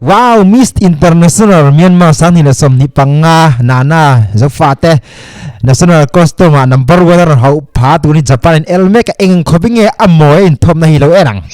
Wow, Miss International Myanmar sang ni na som ni panga nana Zofa te national customer number 1 hau pha tu ni Japan elme ka eng khobinge amoy in thom na hi lo erang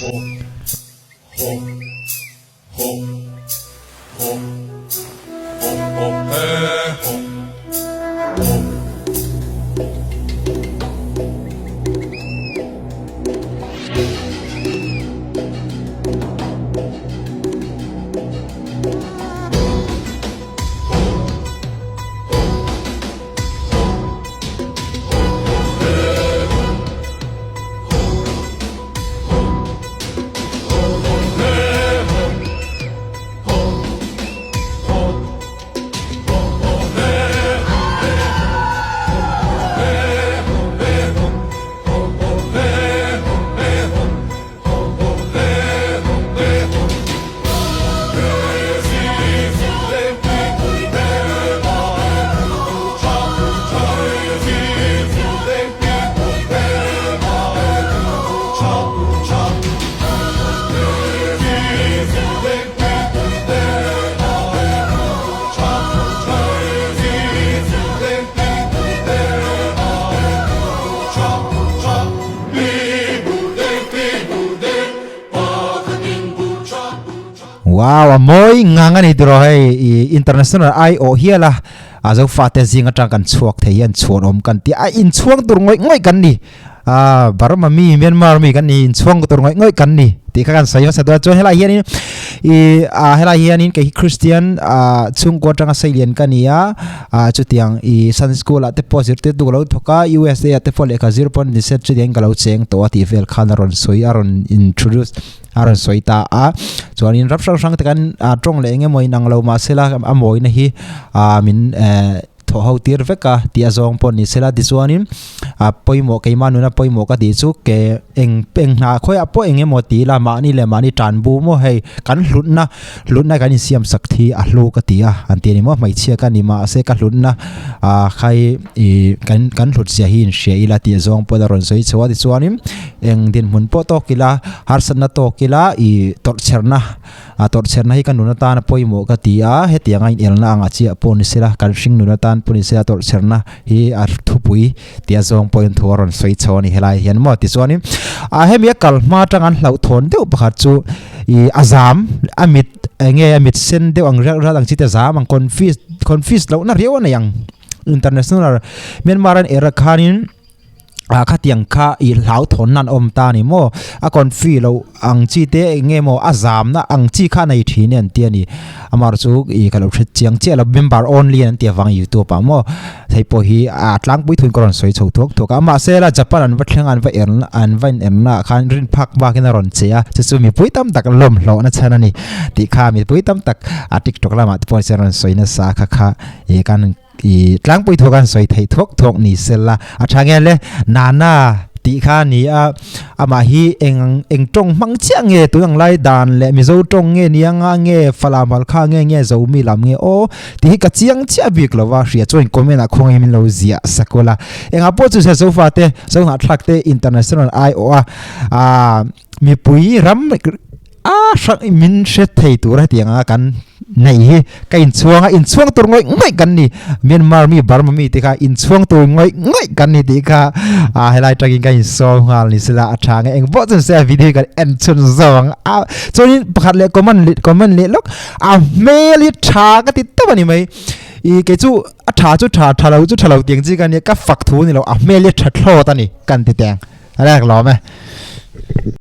Wow, amoy ngangan itu rohai international ai oh hialah azo fate zinga tangkan chuak theian chuan om kan ti a in chuang tur ngoi kan ni barma mi Myanmar mi kan ni in chuang tur ngoi kan ni ti kan sayo sa do hela hian hela hian in ke Christian chung ko tanga sailian kan ya chutiang Sun School at deposit tu lo thoka USA at fole ka 0.7 chutiang galo cheng to ati vel khanaron soi aron introduce aron soita chuanin rap sang tekan tong le nge moi nang lo ma sela amoi na hi min tho ho tir veka tia zong pon ni sela disuanin poimo ke manuna poimo ka di chu ke eng peng na khoi apo enge moti la ma ni le mani tan bu mo hei kan hlutna kan siam sakthi a hlu ka tia anti ni mo mai chia ka ni ma se ka hlutna khai kan hlut sia hin she ila tia zong po da ron soi chwa di chuanin eng din mun po to kila harsan na to kila torcherna hi kan nuna ta na poimo ka tia he tia ngai elna anga chi pon sela kan sing nuna tan pon sela torcherna hi ar thupui tia zong point thoron soi choni helai hian mo ti chuanin he mi kal ma tangan hlau thon deu pakhat chu azam amit sen deu ang ra lang chi te zam ang confuse lo na riaw na yang international Myanmaran era khanin khatiang kha I hlau thon nan om ta ni mo a kon fi lo ang chi te nge mo azam na ang chi kha nei thi nen tia ni amar chu kalo thit chiang che la member only an tia wang YouTube pa mo thai po hi tlang pui thun koron soi chho thok ama se la Japan an wathlang an va an vain em na khan rin phak ba kin ron che chu mi pui tam tak lom lo na chana ni ti kha mi pui tam tak TikTok la ma po se ron soi na sa kha kan tlang pui thokan soi thei thok ni sela athang le nana ti kha ni ama hi eng tong mang chiang nge tu ang lai dan le mi zo tong nge nianga nge falamal kha nge zo mi lam nge o ti ka chiang chia bik lo wa ria join comment a khong min lo zia sakola enga po chu se Zofa te zo na thak te international IO mi pui ram sak min se thei tu ra tianga kan nei hi ka in chuang tur ngoi kan ni Myanmar mi Burma mi ti ka in chuang tur ngoi kan ni ti ka helai taking ka in so ngal ni sila athang eng bo chen se video ka en chun zong chonin pakhat le comment le lok meli tha ka ti tabani mai ke chu tha lo tiang ji kan ni ka fak thu ni lo meli tha thlo ta ni kan ti teng ala lo me